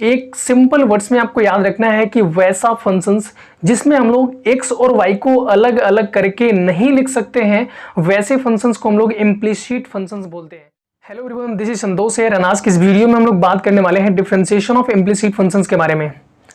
एक simple words में आपको याद रखना है कि वैसा फंक्शंस जिसमें हम लोग x और y को अलग अलग करके नहीं लिख सकते हैं, वैसे फंक्शंस को हम लोग इम्प्लिसिट फंक्शंस बोलते हैं। हेलो एवरीवन, दिस इज संतोष है। आज की इस वीडियो में हम लोग बात करने वाले हैं डिफरेंशिएशन ऑफ इम्प्लिसिट फंक्शंस के बारे में।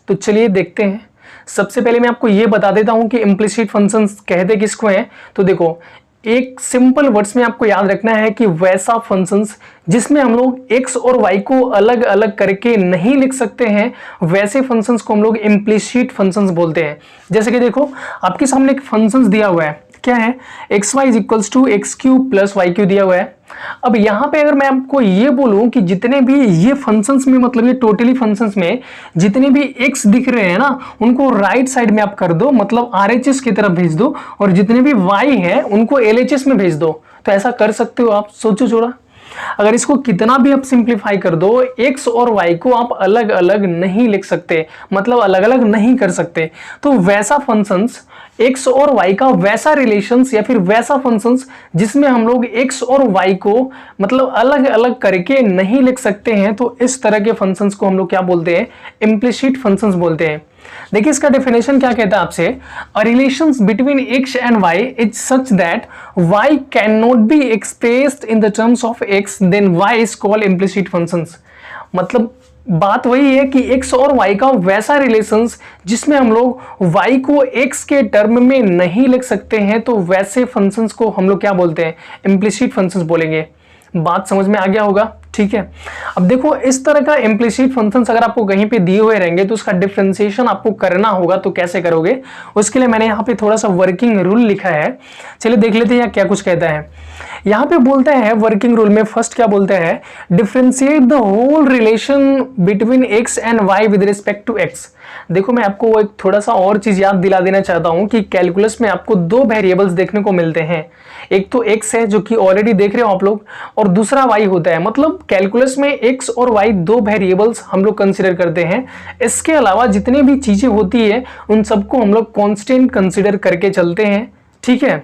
तो चलिए देखते हैं। सबसे पहले मैं आपको ये बता देता हूं कि इम्प्लिसिट फंक्शंस कहते किसको हैं। तो देखो, एक सिंपल वर्ड्स में आपको याद रखना है कि वैसा फंक्शंस जिसमें हम लोग x और y को अलग अलग करके नहीं लिख सकते हैं, वैसे फंक्शंस को हम लोग इम्प्लिसिट फंक्शंस बोलते हैं। जैसे कि देखो, आपके सामने एक फंक्शंस दिया हुआ है, क्या है, X Y is equals to X cube plus Y cube दिया हुआ है। अब यहां पे अगर मैं आपको ये बोलूं कि जितने भी ये फंक्शंस में, मतलब ये टोटली फंक्शंस में जितने भी x दिख रहे हैं ना, उनको राइट साइड में आप कर दो, मतलब RHS की तरफ भेज दो, और जितने भी y है उनको LHS में भेज दो। तो ऐसा कर सकते हो आप। सोचो छोड़ा, अगर इसको कितना भी आप सिंप्लीफाई कर दो, x और y को आप अलग अलग नहीं लिख सकते, मतलब अलग अलग नहीं कर सकते। तो वैसा फंक्शंस, x और y का वैसा रिलेशंस या फिर वैसा फंक्शंस जिसमें हम लोग x और y को मतलब अलग अलग करके नहीं लिख सकते हैं, तो इस तरह के फंक्शंस को हम लोग क्या बोलते हैं, इम्प्लिसिट फंक्शंस बोलते हैं। देखिए इसका डेफिनेशन क्या कहता है आपसे, a relations between x and y is such that y can not be expressed in the terms of x, then y is called implicit functions. मतलब बात वही है कि x और y का वैसा रिलेशंस जिसमें हम लोग y को x के टर्म में नहीं लिख सकते हैं, तो वैसे फंक्शंस को हम लोग क्या बोलते हैं, इम्प्लिसिट फंक्शंस बोलेंगे। बात समझ में आ गया होगा, ठीक है। अब देखो, इस तरह का इम्प्लिसिट फंक्शंस अगर आपको कहीं पे दिए हुए रहेंगे तो उसका डिफरेंशिएशन आपको करना होगा। तो कैसे करोगे, उसके लिए मैंने यहाँ पे थोड़ा सा वर्किंग रूल लिखा है। चलिए देख लेते हैं क्या कुछ कहता है। यहाँ पे बोलते हैं वर्किंग रूल में फर्स्ट क्या बोलते हैं, differentiate the whole relation between x and y with respect to x। देखो, मैं आपको एक थोड़ा सा और चीज याद दिला देना चाहता हूं कि कैलकुलस में आपको दो वेरिएबल्स देखने को मिलते हैं। एक तो x है जो कि ऑलरेडी देख रहे हो आप लोग, और दूसरा y होता है। मतलब कैलकुलस में x और y दो वेरिएबल्स हम लोग कंसीडर करते हैं। इसके अलावा जितनी भी चीजें होती है उन सबको हम लोग कांस्टेंट कंसीडर करके चलते हैं, ठीक है।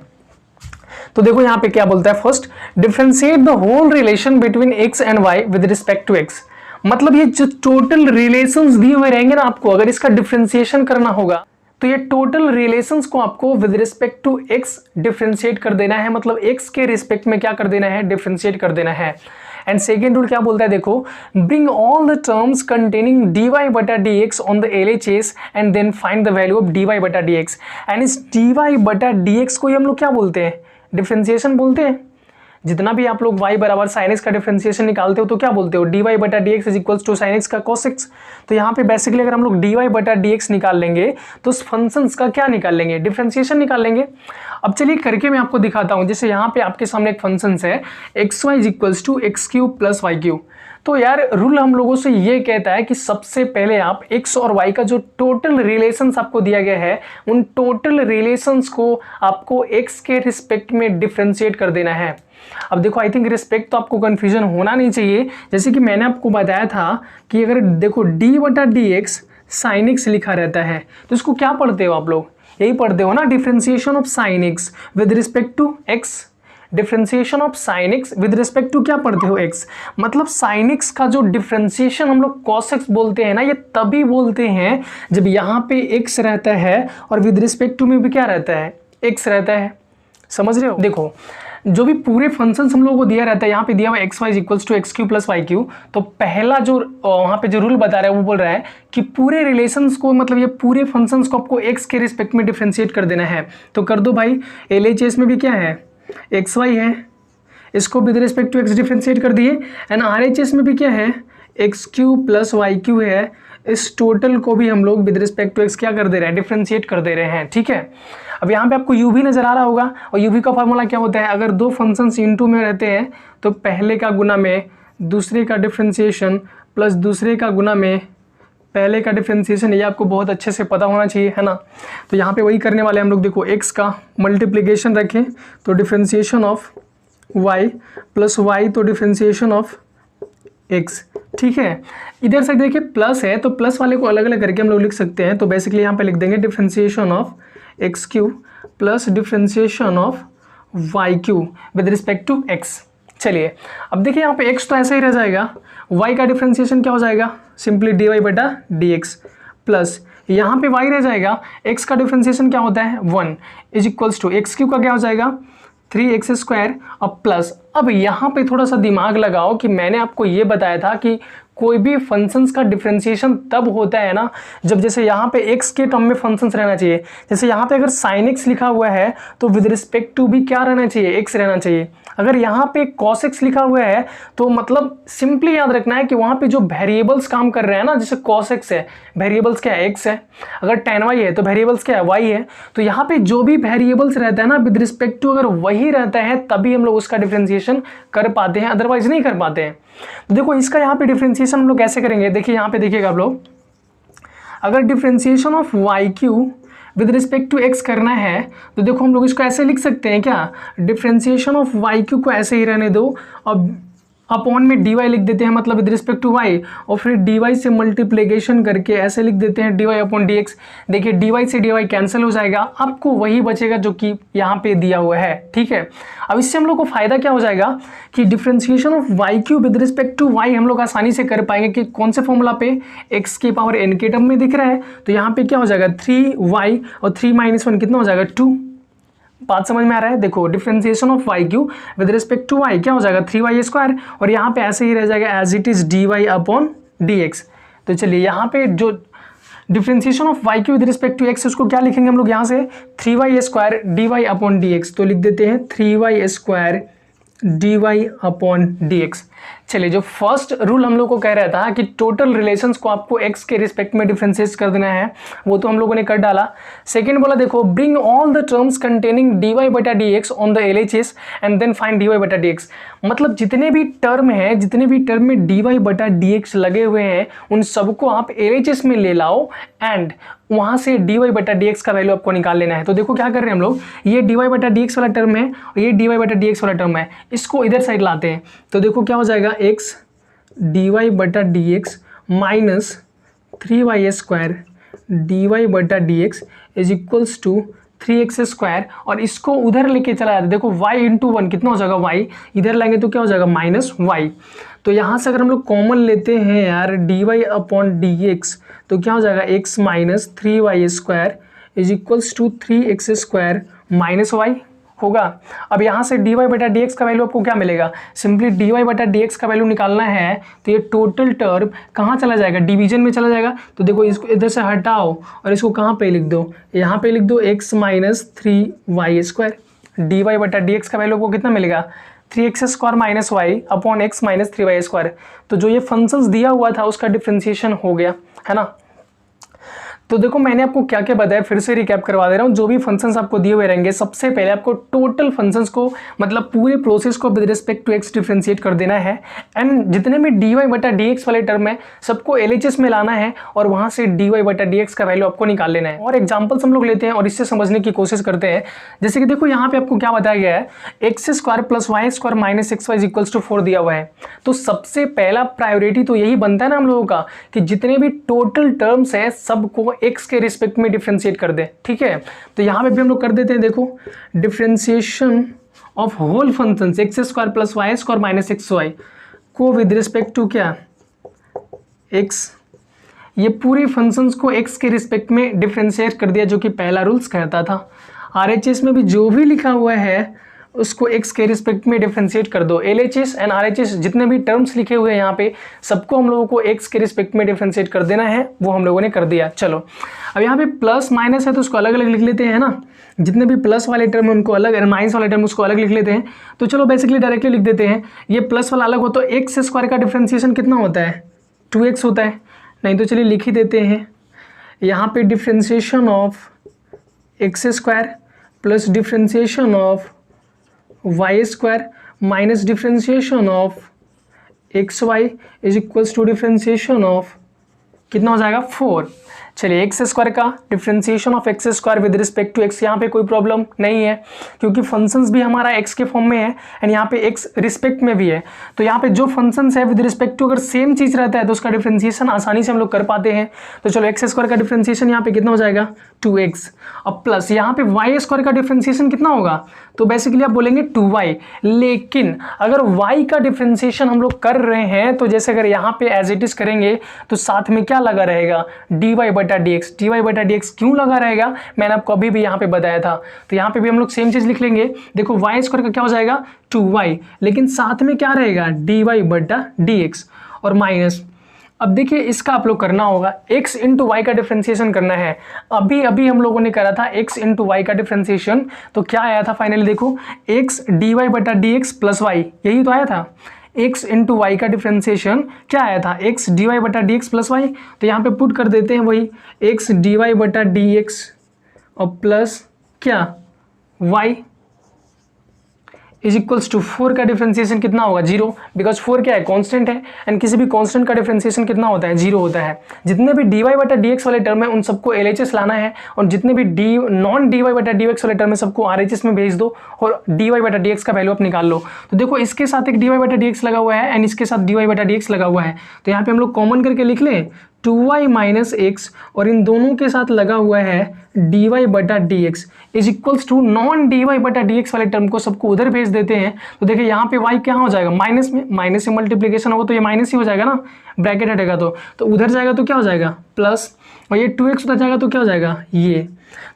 तो देखो यहाँ पे क्या बोलता है, first differentiate the whole relation between x and y with respect to x। मतलब ये जो टोटल रिलेशंस दिए हुए रहेंगे ना आपको, अगर इसका डिफरेंशिएशन करना होगा तो ये टोटल रिलेशंस को आपको with respect to x differentiate कर देना है। मतलब x के रिस्पेक्ट में क्या कर देना है, डिफरेंशिएट कर देना है। एंड सेकेंड रूल क्या बोलता है, देखो, bring all the terms containing dy बटा dx on the LHS and then find the value of dy बटा dx। एंड इस dy बटा dx को ही हम लोग क्या बोलते हैं, डिफरेंशिएशन बोलते हैं। जितना भी आप लोग y बराबर sin x का डिफरेंशिएशन निकालते हो तो क्या बोलते हो, dy बटा dx is equals to sin x का cos x। तो यहाँ पे बेसिकली अगर हम लोग dy बटा dx निकाल लेंगे तो उस फंक्शंस का क्या निकाल लेंगे, डिफरेंशिएशन निकाल लेंगे। अब चलिए करके मैं आपको दिखाता हूँ। जैसे यहाँ पे आपके सामने एक फंक्शंस है xy is equals to X cube plus Y cube. तो यार रूल हम लोगों से ये कहता है कि सबसे पहले आप x और y का जो टोटल रिलेशंस आपको दिया गया है, उन टोटल रिलेशंस को आपको x के रिस्पेक्ट में डिफरेंशिएट कर देना है। अब देखो, आई थिंक रिस्पेक्ट तो आपको कंफ्यूजन होना नहीं चाहिए। जैसे कि मैंने आपको बताया था कि अगर देखो d बटा dx sin x लिखा रहता है तो इसको क्या पढ़ते हो आप लोग, यही पढ़ते हो ना, differentiation of sin x with respect to x। Differentiation of sin x with respect to क्या पढ़ते हो, x। मतलब sin x का जो डिफरेंशिएशन हम लोग cos x बोलते हैं ना, ये तभी बोलते हैं जब यहाँ पे x रहता है और विद रिस्पेक्ट टू में भी क्या रहता है, x रहता है। समझ रहे हो। देखो, जो भी पूरे फंक्शंस हम लोगों को दिया रहता है, यहाँ पे दिया हुआ x Y is equals to x cube plus y cube, तो पहला जो वहाँ पे जो रूल बता रहा है वो बोल रहा है कि पूरे रिलेशंस को, मतलब ये पूरे फंक्शंस को आपको एक्स के रिस्पेक्ट में डिफरेंशिएट कर देना है। तो कर दो भाई, LHS में भी क्या है, एक्स वाई है, इसको with respect to x differentiate कर दिए। एंड RHS में भी क्या है, x cube plus y cube है। इस टोटल को भी हम लोग विद रिस्पेक्ट टू एक्स क्या कर दे रहे हैं, डिफरेंशिएट कर दे रहे हैं, ठीक है। अब यहाँ पे आपको u भी नजर आ रहा होगा, और u का फॉर्मूला क्या होता है, अगर दो फंक्शंस इनटू में रहते हैं तो पहले का गुना में दूसरे का डिफरेंशिएशन प्लस दूसरे का गुना में पहले का डिफरेंशिएशन। ये आपको बहुत अच्छे से पता होना चाहिए, है ना। तो यहाँ पे वही करने वाले हम लोग। देखो, x का मल्टीप्लीकेशन रखें तो differentiation of y plus y तो डिफरेंशिएशन ऑफ x, ठीक है। इधर से देखिए प्लस है तो प्लस वाले को अलग अलग करके हम लोग लिख सकते हैं। तो बेसिकली यहाँ पे लिख देंगे differentiation of x cube plus differentiation of y cube with respect to x. चलिए अब देखिए यहाँ पे x तो ऐसा ही रह जाएगा, y का डिफरेंशिएशन क्या हो जाएगा, सिंपली डी वाई बटा डी एक्स प्लस यहाँ पे y रह जाएगा, x का डिफ्रेंसिएशन क्या होता है 1 is equals to x cube का क्या हो जाएगा 3x² अब प्लस। अब यहाँ पे थोड़ा सा दिमाग लगाओ कि मैंने आपको ये बताया था कि कोई भी फंक्शंस का डिफरेंशिएशन तब होता है ना जब जैसे यहाँ पे x के टर्म में फंक्शंस रहना चाहिए। जैसे यहाँ पे अगर sin x लिखा हुआ है तो विद रिस्पेक्ट टू भी क्या रहना चाहिए x रहना चाहिए। अगर यहाँ पे cos x लिखा हुआ है तो मतलब सिंपली याद रखना है कि वहाँ पे जो वेरिएबल्स काम कर रहे हैं ना, जैसे cos x है वेरिएबल्स क्या है x है, अगर tan y है तो वेरिएबल्स क्या है y है। तो यहाँ पे जो भी वेरिएबल्स रहता है ना विद रिस्पेक्ट टू अगर वही रहता है तभी हम लोग उसका डिफरेंशिएशन कर पाते हैं, अदरवाइज नहीं कर पाते हैं। तो देखो इसका यहाँ पे डिफरेंशिएशन हम लोग कैसे करेंगे, देखिए यहाँ पे देखिएगा आप लोग, अगर differentiation of y cube with respect to x करना है तो देखो हम लोग इसको ऐसे लिख सकते हैं क्या, डिफरेंशिएशन ऑफ वाई क्यू को ऐसे ही रहने दो और अपॉन में dy लिख देते हैं, मतलब विद रिस्पेक्ट टू y, और फिर dy से मल्टीप्लिकेशन करके ऐसे लिख देते हैं dy अपॉन dx। देखिए dy से dy कैंसिल हो जाएगा, आपको वही बचेगा जो कि यहाँ पे दिया हुआ है, ठीक है। अब इससे हम लोग को फायदा क्या हो जाएगा कि differentiation of y cube with respect to y हम लोग आसानी से कर पाएंगे कि कौन से फॉर्मूला पे x की पावर n के टर्म में दिख रहा है, तो यहाँ पे क्या हो जाएगा 3y और 3 - 1 कितना हो जाएगा 2। बात समझ में आ रहा है। देखो differentiation of y cube with respect to y क्या हो जाएगा 3y² और यहाँ पे ऐसे ही रह जाएगा as it is dy upon dx। तो चलिए यहाँ पे जो differentiation of y cube with respect to x उसको क्या लिखेंगे हम लोग यहाँ से 3y² dy अपॉन dx। तो लिख देते हैं 3y² dy अपॉन dx। चलिए जो फर्स्ट रूल हम लोग को कह रहा था कि टोटल रिलेशंस को आपको x के रिस्पेक्ट में डिफरेंशिएट कर देना है, वो तो हम लोगों ने कर डाला। सेकंड बोला देखो bring all the terms containing dy बटा dx on the LHS and then find dy बटा dx। मतलब जितने भी टर्म हैं, जितने भी टर्म में dy बटा dx लगे हुए हैं उन सबको आप LHS में ले लाओ एंड वहां से dy बटा dx का वैल्यू आपको निकाल लेना है। तो देखो क्या कर रहे हैं हम लोग, ये dy बटा dx वाला टर्म है और ये dy बटा dx वाला टर्म है, इसको इधर साइड लाते हैं। तो देखो क्या हो जाएगा x dy बटा dx माइनस 3y² dy बटा dx is equals to 3x² और इसको उधर लेके चला जाता है। देखो y इंटू 1 कितना हो जाएगा y, इधर लाएंगे तो क्या हो जाएगा -y। तो यहाँ से अगर हम लोग कॉमन लेते हैं यार dy अपॉन dx तो क्या हो जाएगा x minus 3y² is equals to 3x² minus y होगा। अब यहाँ से dy बटा dx का वैल्यू आपको क्या मिलेगा, सिंपली dy बटा dx का वैल्यू निकालना है तो ये टोटल टर्म कहाँ चला जाएगा, डिवीजन में चला जाएगा। तो देखो इसको इधर से हटाओ और इसको कहाँ पे लिख दो, यहाँ पे लिख दो x माइनस 3y²। dy बटा dx का वैल्यू आपको कितना मिलेगा 3x² minus y upon x minus 3y²। तो जो ये फंक्शंस दिया हुआ था उसका डिफरेंशिएशन हो गया है ना। तो देखो मैंने आपको क्या क्या बताया, फिर से रिकैप करवा दे रहा हूँ। जो भी फंक्शंस आपको दिए हुए रहेंगे सबसे पहले आपको टोटल फंक्शंस को मतलब पूरे प्रोसेस को with respect to x differentiate कर देना है एंड जितने भी dy बटा dx वाले टर्म है सबको LHS में लाना है और वहाँ से dy बटा dx का वैल्यू आपको निकाल लेना है। और एग्जाम्पल्स हम लोग लेते हैं और इससे समझने की कोशिश करते हैं। जैसे कि देखो यहाँ पे आपको क्या बताया गया है x² plus y² minus xy equals to 4 दिया हुआ है। तो सबसे पहला प्रायोरिटी तो यही बनता है ना हम लोगों का कि जितने भी टोटल टर्म्स है सबको x के रिस्पेक्ट में डिफरेंशिएट कर दे, ठीक है। तो यहाँ पे भी हम लोग कर देते हैं, देखो differentiation of whole functions x² plus y² minus xy को विद रिस्पेक्ट टू क्या x, ये पूरे फंक्शंस को x के रिस्पेक्ट में डिफरेंशिएट कर दिया जो कि पहला रूल्स कहता था। RHS में भी जो भी लिखा हुआ है उसको x के रिस्पेक्ट में डिफरेंशिएट कर दो। LHS एंड RHS जितने भी टर्म्स लिखे हुए हैं यहाँ पे सबको हम लोगों को x के रिस्पेक्ट में डिफरेंशिएट कर देना है, वो हम लोगों ने कर दिया। चलो अब यहाँ पे प्लस माइनस है तो उसको अलग अलग लिख लेते हैं ना, जितने भी प्लस वाले टर्म उनको अलग और माइनस वाले टर्म उसको अलग लिख लेते हैं। तो चलो बेसिकली डायरेक्टली लिख देते हैं, ये प्लस वाला अलग हो तो x² का डिफरेंशिएशन कितना होता है 2x होता है, नहीं तो चलिए लिख ही देते हैं यहाँ पे differentiation of x² plus differentiation of y² minus differentiation of xy is equals to differentiation of कितना हो जाएगा 4। चलिए एक्स स्क्वायर का differentiation of x square with respect to x, यहाँ पे कोई प्रॉब्लम नहीं है क्योंकि फंक्शंस भी हमारा एक्स के फॉर्म में है एंड यहाँ पे एक्स रिस्पेक्ट में भी है। तो यहाँ पे जो फंक्शंस है विद रिस्पेक्ट टू अगर सेम चीज रहता है तो उसका डिफरेंशिएशन आसानी से हम लोग कर पाते हैं। तो चलो एक्स स्क्वायर का डिफरेंशिएशन यहाँ पे कितना हो जाएगा 2x, अब प्लस यहाँ पे वाई स्क्वायर का डिफरेंशिएशन कितना होगा, तो बेसिकली आप बोलेंगे 2y। लेकिन अगर y का डिफरेंशिएशन हम लोग कर रहे हैं तो जैसे अगर यहाँ पे एज इट इज करेंगे तो साथ में क्या लगा रहेगा dy बटा dx क्यों लगा रहेगा, मैंने आपको अभी भी यहाँ पे बताया था। तो यहाँ पे भी हम लोग सेम चीज लिख लेंगे, देखो y स्क्वायर का क्या हो जाएगा 2y, लेकिन साथ में क्या रहेगा dy बटा dx और माइनस। अब देखिए इसका आप लोग करना होगा x इंटू वाई का डिफरेंशिएशन करना है। अभी अभी हम लोगों ने करा था x इंटू वाई का डिफरेंशिएशन, तो क्या आया था फाइनली, देखो x dy बटा dx प्लस वाई, यही तो आया था। x इंटू वाई का डिफरेंशिएशन क्या आया था x dy बटा dx प्लस वाई, तो यहाँ पे पुट कर देते हैं वही x dy बटा dx और प्लस क्या y इज इक्वल्स टू 4 का डिफरेंशिएशन कितना होगा 0, बिकॉज 4 क्या है कांस्टेंट है एंड किसी भी कांस्टेंट का डिफरेंशिएशन कितना होता है 0 होता है। जितने भी dy बटा dx वाले टर्म है उन सबको LHS लाना है और जितने भी नॉन dy बटा dx वाले टर्म है सबको RHS में भेज दो और dy बटा dx का वैल्यू आप निकाल लो। तो देखो इसके साथ एक dy बटा dx लगा हुआ है एंड इसके साथ dy बटा dx लगा हुआ है, तो यहाँ पे हम लोग कॉमन करके लिख लें 2y माइनस एक्स और इन दोनों के साथ लगा हुआ है dy बटा dx is equals to non dy बटा dx वाले टर्म को सबको उधर भेज देते हैं। तो देखिए यहाँ पे y क्या हो जाएगा माइनस में, माइनस से मल्टीप्लीकेशन होगा तो ये माइनस ही हो जाएगा ना, ब्रैकेट हटेगा तो उधर जाएगा तो क्या हो जाएगा प्लस, और ये 2x उधर जाएगा तो क्या हो जाएगा ये।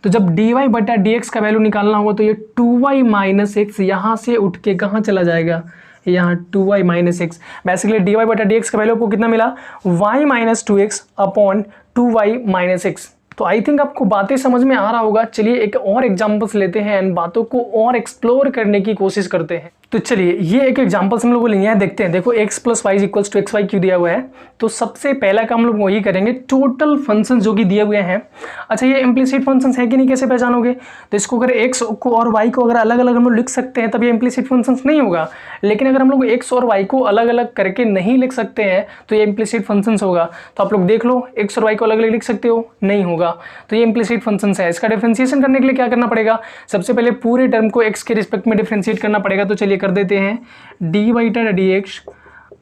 तो जब dy बटा dx का वैल्यू निकालना होगा तो ये 2y माइनस एक्स यहाँ से उठ के कहाँ चला जाएगा, यहाँ 2y minus x. Basically dy बटा dx का वैल्यू आपको कितना मिला y minus 2x upon 2y minus x. तो आई थिंक आपको बातें समझ में आ रहा होगा। चलिए एक और एग्जांपल्स लेते हैं एंड बातों को और एक्सप्लोर करने की कोशिश करते हैं। तो चलिए ये एक एग्जांपल्स हम लोग को लिए हैं, देखते हैं। देखो x plus y equals to x y क्यों दिया हुआ है, तो सबसे पहला काम हम लोग वही करेंगे, टोटल फंक्शन जो कि दिए हुए हैं। अच्छा ये इम्प्लिसिट फंक्शन है कि नहीं, कैसे पहचानोगे, तो इसको अगर x को और y को अगर अलग अलग हम लोग लिख सकते हैं तब ये इम्प्लिसिट फंक्शन नहीं होगा। लेकिन अगर हम लोग x और y को अलग अलग करके नहीं लिख सकते हैं तो ये इम्प्लिसिट फंक्शन होगा। तो आप लोग देख लो x और y को अलग अलग लिख सकते हो, नहीं होगा, तो ये इम्प्लिसिट फंक्शन है। इसका डिफरेंशिएशन करने के लिए क्या करना पड़ेगा, सबसे पहले पूरे टर्म को x के रिस्पेक्ट में डिफरेंशिएट करना पड़ेगा। तो चलिए कर देते हैं डी बटा dx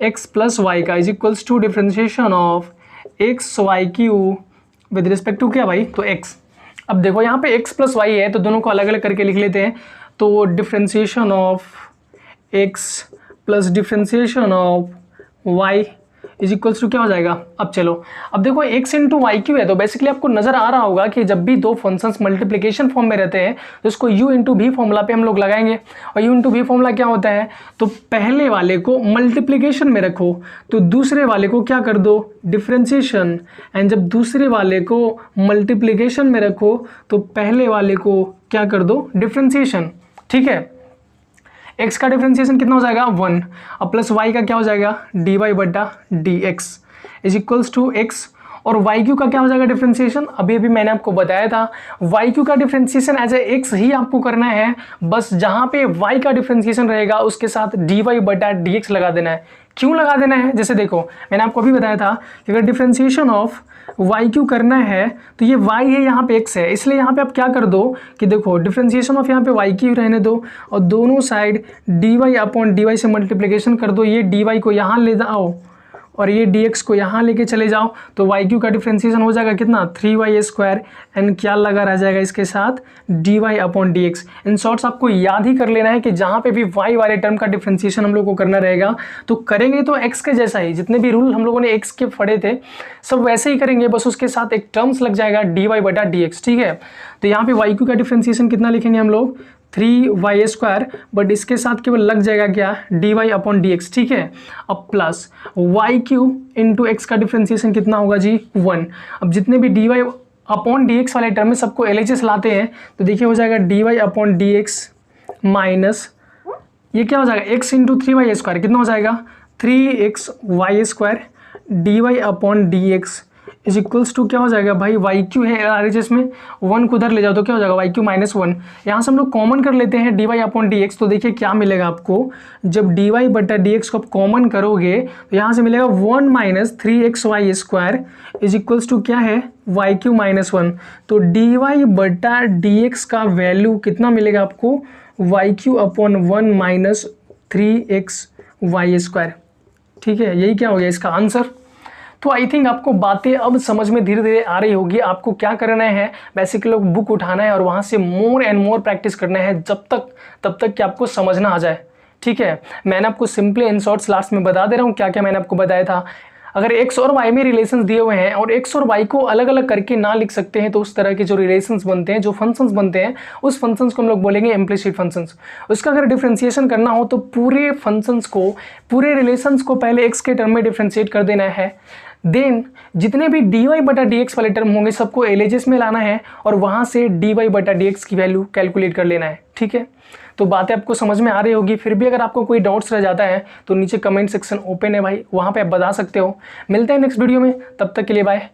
x प्लस वाई का is equals to differentiation of x y cube with respect to क्या भाई, तो x। अब देखो यहाँ पे x प्लस वाई है तो दोनों को अलग अलग करके लिख लेते हैं। तो differentiation of x plus differentiation of y is equals to क्या हो जाएगा। अब चलो अब देखो x इंटू वाई क्यू है, तो बेसिकली आपको नजर आ रहा होगा कि जब भी दो फंक्शंस मल्टीप्लिकेशन फॉर्म में रहते हैं तो इसको u इंटू भी फॉर्मूला पे हम लोग लगाएंगे। और u इंटू भी फॉर्मूला क्या होता है, तो पहले वाले को मल्टीप्लिकेशन में रखो तो दूसरे वाले को क्या कर दो डिफरेंशिएशन, एंड जब दूसरे वाले को मल्टीप्लिकेशन में रखो तो पहले वाले को क्या कर दो डिफरेंशिएशन। ठीक है, x का डिफरेंशिएशन कितना हो जाएगा 1 और प्लस y का क्या हो जाएगा dy बटा dx is equals to x, और वाई क्यू का क्या हो जाएगा डिफरेंशिएशन, अभी अभी मैंने आपको बताया था वाई क्यू का डिफरेंशिएशन एज ए एक्स ही आपको करना है, बस जहां पे वाई का डिफरेंशिएशन रहेगा उसके साथ डी वाई बटा डी एक्स लगा देना है। क्यों लगा देना है, जैसे देखो मैंने आपको अभी बताया था कि अगर डिफरेंशिएशन ऑफ वाई क्यू करना है तो ये y है यहाँ पे x है, इसलिए यहाँ पे आप क्या कर दो कि देखो डिफरेंशिएशन ऑफ यहाँ पे वाई क्यू रहने दो और दोनों side d y upon d y से मल्टीप्लिकेशन कर दो, ये डी वाई को यहाँ ले जाओ और ये dx को यहाँ लेके चले जाओ, तो वाई क्यू का डिफरेंशिएशन हो जाएगा कितना 3y स्क्वायर एंड क्या लगा रह जाएगा इसके साथ dy upon dx। In shorts आपको याद ही कर लेना है कि जहाँ पे भी y वाले टर्म का डिफरेंशिएशन हम लोग को करना रहेगा तो करेंगे तो x के जैसा ही, जितने भी रूल हम लोगों ने x के पढ़े थे सब वैसे ही करेंगे, बस उसके साथ एक टर्म्स लग जाएगा dy बटा dx। ठीक है, तो यहाँ पे वाई क्यू का डिफरेंशिएशन कितना लिखेंगे हम लोग 3y स्क्वायर, बट इसके साथ केवल लग जाएगा क्या dy अपॉन dx। ठीक है, अब plus y cube into x का डिफरेंशिएशन कितना होगा जी 1। अब जितने भी dy अपॉन dx वाले टर्म में सबको LHS लाते हैं तो देखिए हो जाएगा dy अपॉन dx माइनस ये क्या हो जाएगा x इंटू 3y स्क्वायर, कितना हो जाएगा 3xy square dy upon dx is equals to क्या हो जाएगा भाई, वाई क्यू है RHS में, 1 को उधर ले जाओ तो क्या हो जाएगा वाई क्यू माइनस 1। यहाँ से हम लोग कॉमन कर लेते हैं d y upon d x, तो देखिए क्या मिलेगा आपको, जब डी वाई बटा डी एक्स को आप कॉमन करोगे तो यहाँ से मिलेगा 1 minus 3xy square is equals to क्या है वाई क्यू माइनस 1। तो डी वाई बटा डी एक्स का वैल्यू कितना मिलेगा आपको, y cube upon 1 minus 3xy square. ठीक है, यही क्या हो गया इसका आंसर। तो आई थिंक आपको बातें अब समझ में धीरे धीरे आ रही होगी। आपको क्या करना है, बेसिकली बुक उठाना है और वहाँ से मोर एंड मोर प्रैक्टिस करना है तब तक कि आपको समझना आ जाए। ठीक है, मैंने आपको सिंपली इन शॉर्ट्स लास्ट में बता दे रहा हूँ क्या क्या मैंने आपको बताया था। अगर एक्स और वाई में रिलेशंस दिए हुए हैं और एक्स और वाई को अलग अलग करके ना लिख सकते हैं तो उस तरह के जो रिलेशंस बनते हैं, जो फंक्शंस बनते हैं, उस फंक्शंस को हम लोग बोलेंगे इम्प्लिसिट फंक्शंस। उसका अगर डिफरेंशिएशन करना हो तो पूरे फंक्शंस को, पूरे रिलेशंस को पहले एक्स के टर्म में डिफरेंशिएट कर देना है, देन जितने भी डी वाई बटा डी एक्स वाले टर्म होंगे सबको एलएचएस में लाना है और वहाँ से डी वाई बटा डी एक्स की वैल्यू कैलकुलेट कर लेना है। ठीक है, तो बातें आपको समझ में आ रही होगी। फिर भी अगर आपको कोई डाउट्स रह जाता है तो नीचे कमेंट सेक्शन ओपन है भाई, वहाँ पे आप बता सकते हो। मिलते हैं नेक्स्ट वीडियो में, तब तक के लिए बाय।